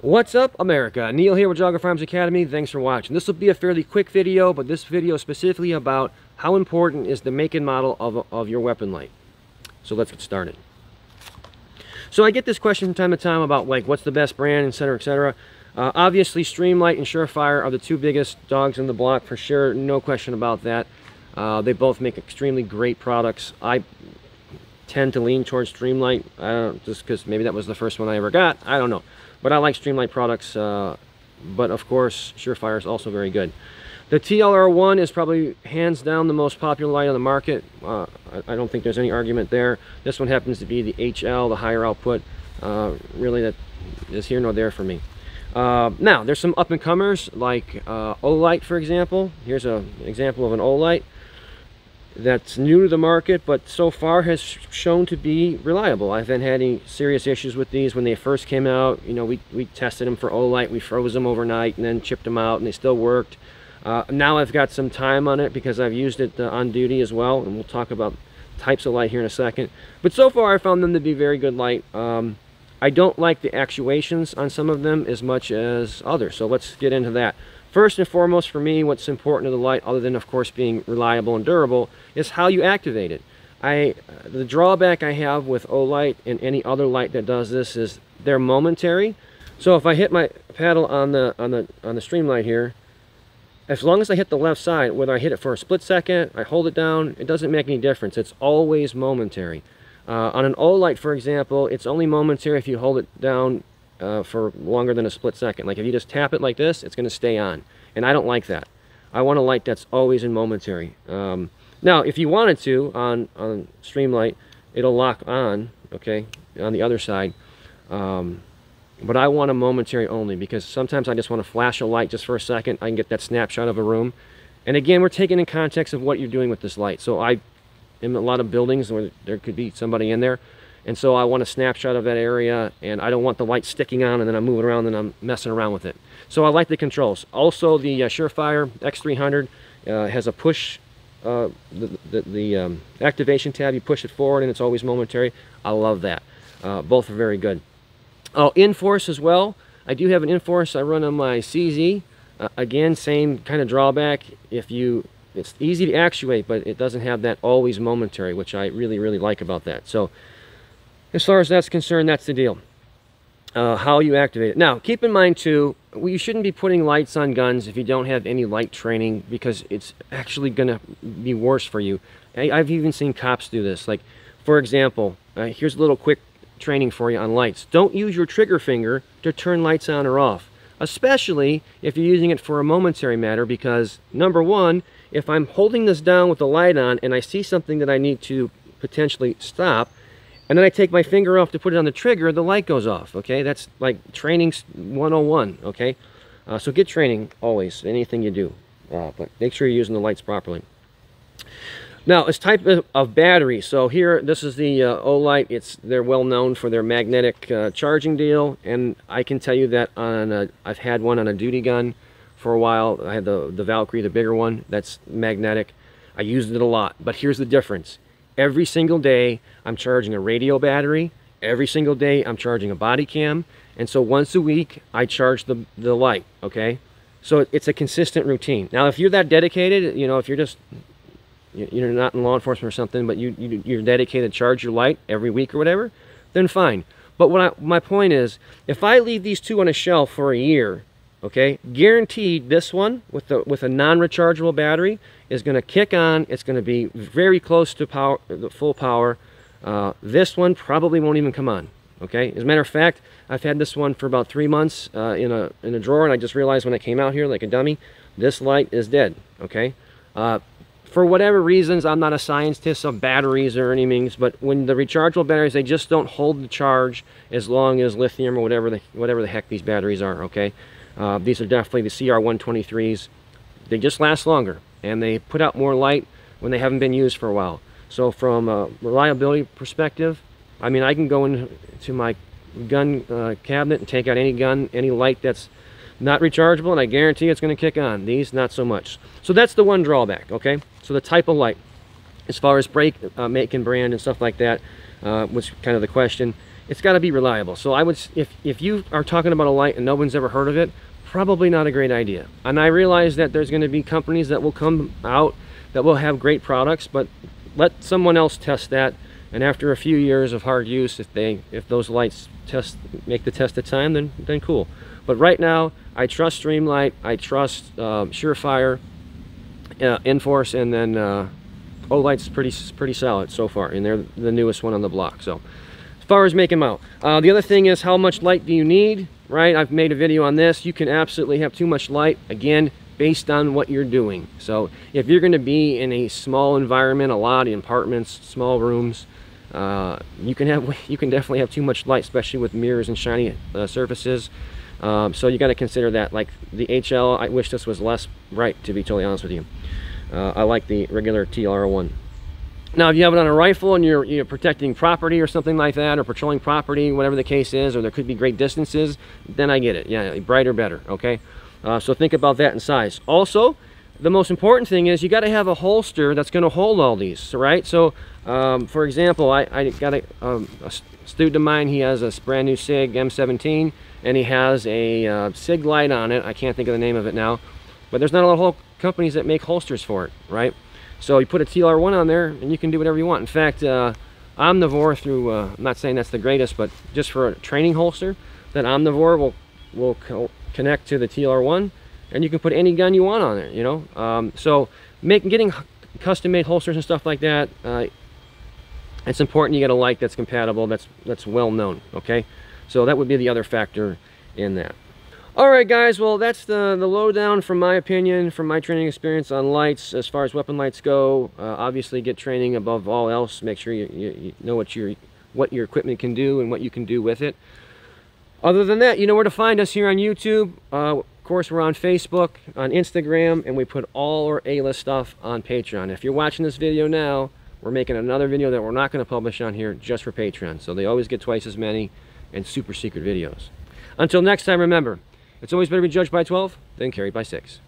What's up, America? Neil here with Geauga Firearms Academy. Thanks for watching. This will be a fairly quick video, but this video is specifically about how important is the make and model of your weapon light. So let's get started. So I get this question from time to time about like what's the best brand, etc., etc. Obviously, Streamlight and Surefire are the two biggest dogs in the block for sure. No question about that. They both make extremely great products. I tend to lean towards Streamlight. I don't, just because maybe that was the first one I ever got. I don't know. But I like Streamlight products, but of course, Surefire is also very good. The TLR1 is probably hands down the most popular light on the market. I don't think there's any argument there. This one happens to be the HL, the higher output. Really, that is here nor there for me. Now, there's some up-and-comers like Olight, for example. Here's an example of an Olight that's new to the market, but so far has shown to be reliable. I haven't had any serious issues with these. When they first came out, you know, we tested them for Olight, we froze them overnight and then chipped them out, and they still worked. Now I've got some time on it because I've used it on duty as well, and we'll talk about types of light here in a second. But so far I found them to be very good light. I don't like the actuations on some of them as much as others, so let's get into that. First and foremost for me, what's important to the light, other than of course being reliable and durable, is how you activate it. The drawback I have with Olight and any other light that does this is they're momentary. So if I hit my paddle on the Streamlight here, as long as I hit the left side, whether I hit it for a split second, I hold it down, it doesn't make any difference. It's always momentary. On an Olight, for example, it's only momentary if you hold it down for longer than a split second. Like if you just tap it like this, it's going to stay on, and I don't like that. I want a light that's always in momentary. Now if you wanted to, on Streamlight, it'll lock on, okay, on the other side, but I want a momentary only, because sometimes I just want to flash a light just for a second. I can get that snapshot of a room, and again, we're taking in context of what you're doing with this light. So I am in a lot of buildings where there could be somebody in there, and so I want a snapshot of that area, and I don't want the light sticking on and then I'm moving around and I'm messing around with it. So I like the controls. Also, the Surefire X300 has a push, the activation tab. You push it forward and it's always momentary. I love that. Both are very good. Oh, Inforce as well. I do have an Inforce I run on my CZ. Again, same kind of drawback. It's easy to actuate, but it doesn't have that always momentary, which I really, really like about that. So as far as that's concerned, that's the deal. How you activate it. Now, keep in mind too, you shouldn't be putting lights on guns if you don't have any light training, because it's actually going to be worse for you. I've even seen cops do this. Like, for example, here's a little quick training for you on lights. Don't use your trigger finger to turn lights on or off, especially if you're using it for a momentary matter, because number one, if I'm holding this down with the light on and I see something that I need to potentially stop, and then I take my finger off to put it on the trigger, the light goes off, okay? That's like training 101, okay? So get training always, anything you do, but make sure you're using the lights properly. Now, it's type of battery. So here, this is the Olight. They're well known for their magnetic charging deal, and I can tell you that I've had one on a duty gun for a while. I had the Valkyrie, the bigger one, that's magnetic. I used it a lot, but here's the difference. Every single day, I'm charging a radio battery. Every single day, I'm charging a body cam. And so once a week, I charge the light, okay? So it's a consistent routine. Now, if you're that dedicated, you know, if you're not in law enforcement or something, but you're dedicated to charge your light every week or whatever, then fine. But my point is, if I leave these two on a shelf for a year, okay, guaranteed this one with a non-rechargeable battery is going to kick on. It's going to be very close to power, the full power. This one probably won't even come on. Okay. As a matter of fact, I've had this one for about 3 months in a drawer, and I just realized when I came out here like a dummy, this light is dead. Okay. For whatever reasons, I'm not a scientist of batteries or any means, but when the rechargeable batteries, they just don't hold the charge as long as lithium or whatever the heck these batteries are. Okay. These are definitely the CR123s. They just last longer, and they put out more light when they haven't been used for a while. So from a reliability perspective, I mean, I can go into my gun cabinet and take out any gun, any light that's not rechargeable, and I guarantee it's going to kick on. These, not so much. So that's the one drawback, okay? So the type of light, as far as make and brand and stuff like that, was kind of the question. it's got to be reliable. So I would, if you are talking about a light and no one's ever heard of it, probably not a great idea. And I realize that there's going to be companies that will come out that will have great products, but let someone else test that. And after a few years of hard use, if those lights make the test of time, then cool. But right now, I trust Streamlight, I trust Surefire, Enforce, and then Olight's pretty solid so far, and they're the newest one on the block. So as far as making them out, the other thing is, how much light do you need? Right, I've made a video on this. You can absolutely have too much light, again, based on what you're doing. So if you're going to be in a small environment, a lot of apartments, small rooms, you can definitely have too much light, especially with mirrors and shiny surfaces. So you got to consider that. Like the HL, I wish this was less bright, to be totally honest with you. I like the regular TR1. Now, if you have it on a rifle and you're protecting property or something like that, or patrolling property, whatever the case is, or there could be great distances, then I get it. Yeah, brighter, better, okay? So think about that in size. Also, the most important thing is you got to have a holster that's going to hold all these, right? So, for example, I got a student of mine. He has a brand new SIG M17, and he has a SIG light on it. I can't think of the name of it now, but there's not a lot of companies that make holsters for it, right? So you put a TR1 on there, and you can do whatever you want. In fact, Omnivore, through I'm not saying that's the greatest, but just for a training holster, that Omnivore will connect to the TR1, and you can put any gun you want on there. You know, so getting custom-made holsters and stuff like that, it's important. You get a light that's compatible, that's well known. Okay, so that would be the other factor in that. All right, guys, well, that's the lowdown from my opinion, from my training experience on lights. As far as weapon lights go, obviously get training above all else. Make sure you know what your equipment can do and what you can do with it. Other than that, you know where to find us here on YouTube. Of course, we're on Facebook, on Instagram, and we put all our A-list stuff on Patreon. If you're watching this video now, we're making another video that we're not going to publish on here just for Patreon. So they always get twice as many and super secret videos. Until next time, remember, it's always better to be judged by 12 than carried by 6.